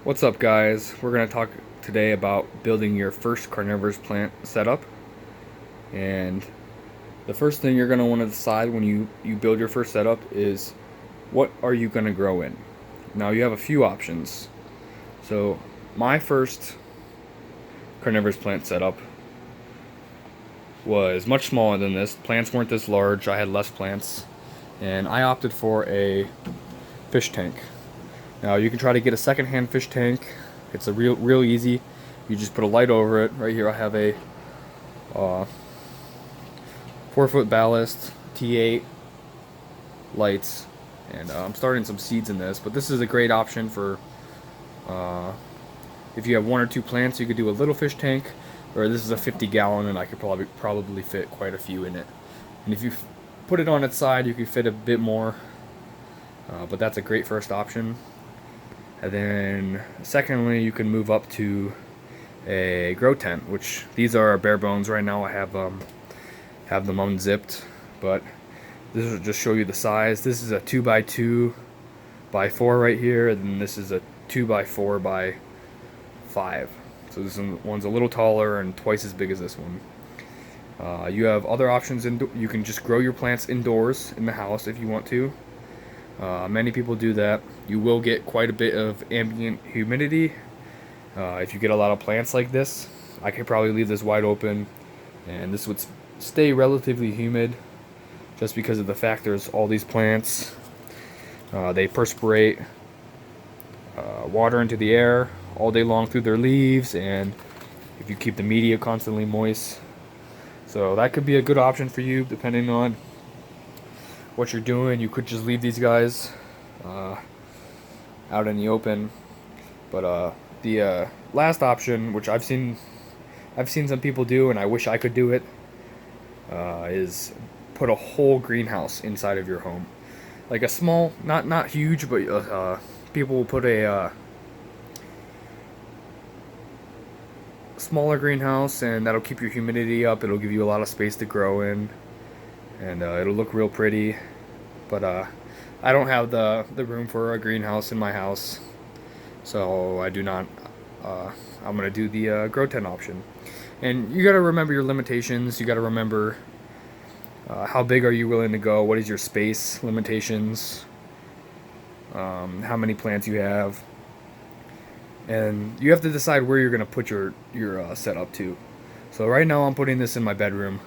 What's up, guys? We're going to talk today about building your first carnivorous plant setup. And the first thing you're going to want to decide when you build your first setup is what are you going to grow in. Now you have a few options. So my first carnivorous plant setup was much smaller than this. Plants weren't this large. I had less plants, and I opted for a fish tank. Now you can try to get a second-hand fish tank. It's a real easy. You just put a light over it. Right here I have a 4-foot ballast, T8 lights, and I'm starting some seeds in this. But this is a great option for if you have one or two plants. You could do a little fish tank, or this is a 50-gallon, and I could probably fit quite a few in it. And if you put it on its side, you could fit a bit more. But that's a great first option. And then secondly, you can move up to a Growtent, which these are bare bones right now. I have them unzipped, but this will just show you the size. This is a 2x2 by 4 right here, and then this is a 2x4 by 5. So this one's a little taller and twice as big as this one. You have other options. You can just grow your plants indoors in the house if you want to. Many people do that. You will get quite a bit of ambient humidity if you get a lot of plants like this. I could probably leave this wide open, and this would stay relatively humid just because of the fact there's all these plants. They perspirate water into the air all day long through their leaves, and if you keep the media constantly moist. So that could be a good option for you depending on what you're doing. You could just leave these guys out in the open. But the last option, which I've seen some people do, and I wish I could do it, is put a whole greenhouse inside of your home, like a small, not huge, but people will put a smaller greenhouse, and that'll keep your humidity up. It'll give you a lot of space to grow in, and it'll look real pretty. But I don't have the room for a greenhouse in my house, so I do not. I'm gonna do the Growtent option. And you gotta remember your limitations. You gotta remember how big are you willing to go. What is your space limitations? How many plants you have, and you have to decide where you're gonna put your setup to. So right now I'm putting this in my bedroom,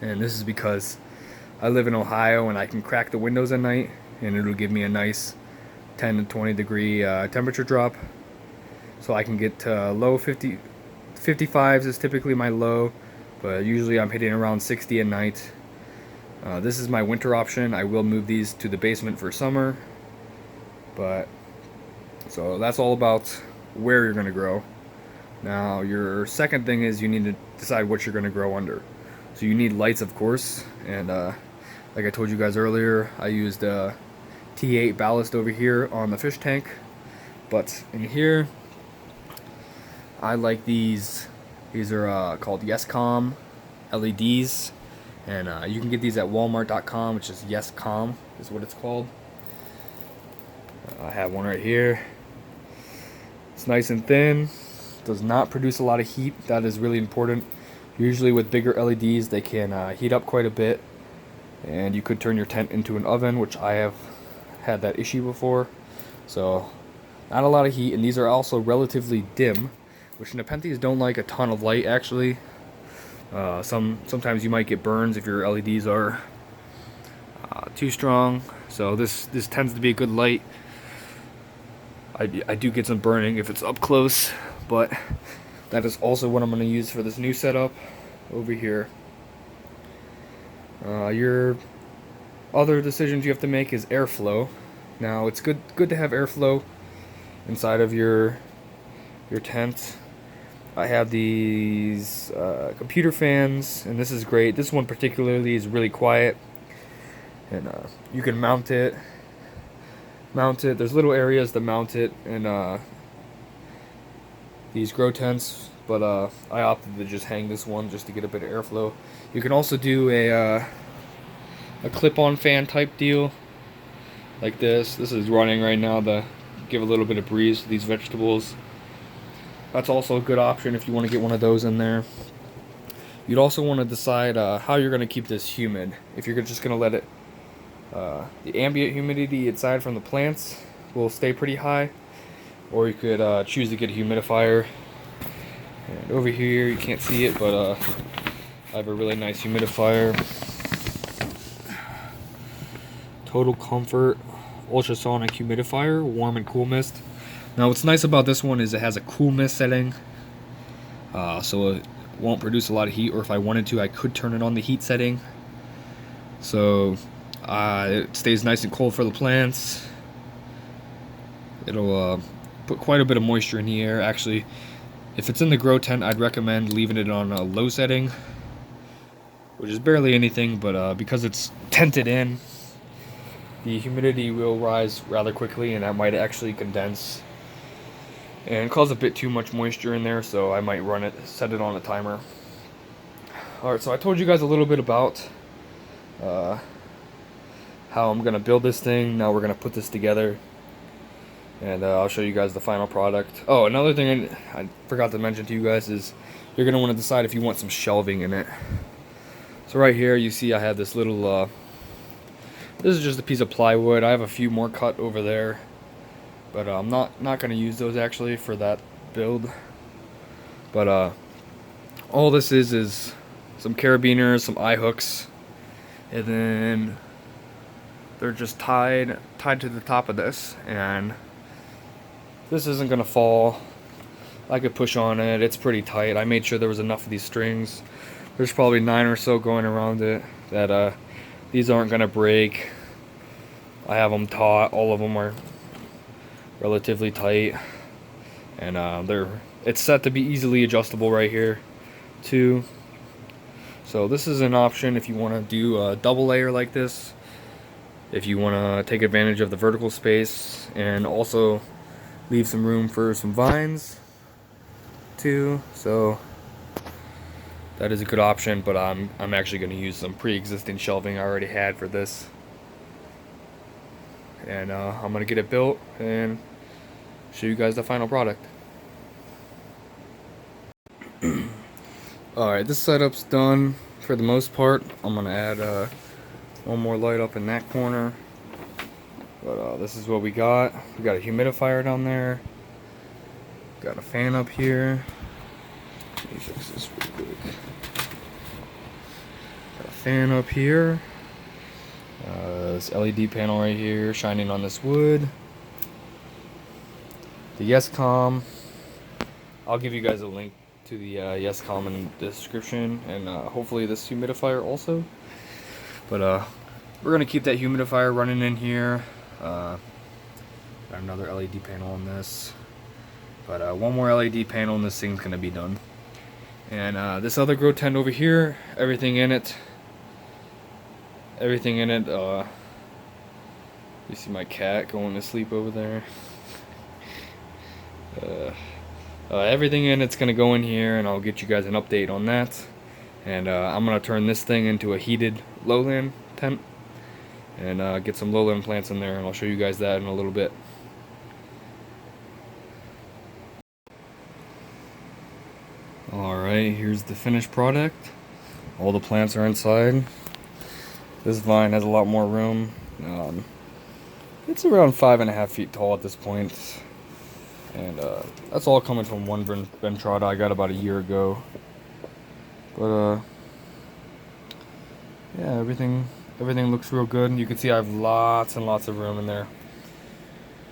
and this is because I live in Ohio and I can crack the windows at night, and it'll give me a nice 10 to 20 degree temperature drop. So I can get to low 55s is typically my low, but usually I'm hitting around 60 at night. This is my winter option. I will move these to the basement for summer, but so that's all about where you're going to grow. Now your second thing is you need to decide what you're going to grow under. So you need lights, of course, and like I told you guys earlier, I used T8 ballast over here on the fish tank, but in here I like these. These are called Yescom LEDs, and you can get these at Walmart.com, which is Yescom is what it's called. I have one right here. It's nice and thin, does not produce a lot of heat. That is really important. Usually with bigger LEDs, they can heat up quite a bit, and you could turn your tent into an oven, which I have had that issue before. So not a lot of heat, and these are also relatively dim, which nepenthes don't like a ton of light actually. Sometimes you might get burns if your LEDs are too strong. So this tends to be a good light. I do get some burning if it's up close, but that is also what I'm going to use for this new setup over here. Your other decisions you have to make is airflow. Now it's good to have airflow inside of your tent. I have these computer fans, and this is great. This one particularly is really quiet, and you can mount it. There's little areas to mount it, and these Growtents, but I opted to just hang this one just to get a bit of airflow. You can also do a clip-on fan type deal like this. This is running right now. The give a little bit of breeze to these vegetables. That's also a good option if you want to get one of those in there. You'd also want to decide how you're going to keep this humid. If you're just going to let it, the ambient humidity inside from the plants will stay pretty high, or you could choose to get a humidifier. And over here, you can't see it, but I have a really nice humidifier. Total Comfort ultrasonic humidifier, warm and cool mist. Now what's nice about this one is it has a cool mist setting, so it won't produce a lot of heat, or if I wanted to I could turn it on the heat setting, so it stays nice and cold for the plants. It'll put quite a bit of moisture in the air. Actually, if it's in the grow tent, I'd recommend leaving it on a low setting, which is barely anything, but because it's tented in, the humidity will rise rather quickly, and that might actually condense and cause a bit too much moisture in there, so I might set it on a timer. Alright, so I told you guys a little bit about how I'm going to build this thing. Now we're going to put this together, and I'll show you guys the final product. Oh, another thing I forgot to mention to you guys is you're going to want to decide if you want some shelving in it. So right here you see I have this little this is just a piece of plywood. I have a few more cut over there, but I'm not going to use those actually for that build. But all this is some carabiners, some eye hooks, and then they're just tied to the top of this, and this isn't going to fall. I could push on it. It's pretty tight. I made sure there was enough of these strings. There's probably 9 or so going around it that these aren't going to break. I have them taut. All of them are relatively tight, and it's set to be easily adjustable right here too. So this is an option if you want to do a double layer like this, if you want to take advantage of the vertical space and also leave some room for some vines too. So that is a good option, but I'm actually going to use some pre-existing shelving I already had for this, and I'm going to get it built and show you guys the final product. Alright, this setup's done for the most part. I'm going to add one more light up in that corner, but this is what we got. We got a humidifier down there, got a fan up here. Let me fix this real quick. Got a fan up here. This LED panel right here shining on this wood. The Yescom. I'll give you guys a link to the Yescom in the description, and hopefully this humidifier also. But we're gonna keep that humidifier running in here. Got another LED panel on this, but one more LED panel and this thing's gonna be done. And this other grow tent over here, everything in it. You see my cat going to sleep over there. Everything in it's gonna go in here, and I'll get you guys an update on that. And I'm gonna turn this thing into a heated lowland tent, and get some lowland plants in there, and I'll show you guys that in a little bit. Alright, here's the finished product. All the plants are inside. This vine has a lot more room. It's around 5.5 feet tall at this point. And that's all coming from one Ventrata I got about a year ago. But yeah, everything looks real good. You can see I have lots and lots of room in there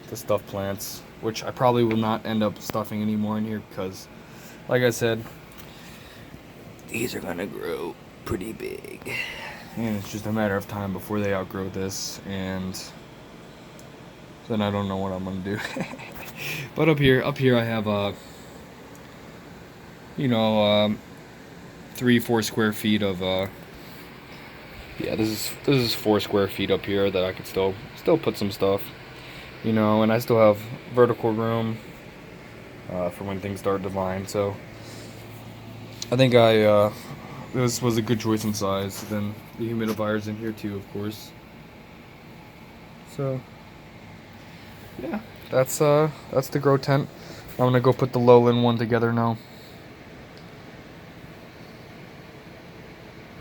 to stuff plants, which I probably will not end up stuffing anymore in here because, like I said, these are gonna grow pretty big, and it's just a matter of time before they outgrow this, and then I don't know what I'm gonna do. But up here I have 3-4 square feet of yeah, this is 4 square feet up here that I could still put some stuff, and I still have vertical room for when things start to vine. So I think this was a good choice in size. Then the humidifier's in here too, of course. So yeah, that's the Growtent. I'm gonna go put the lowland one together now.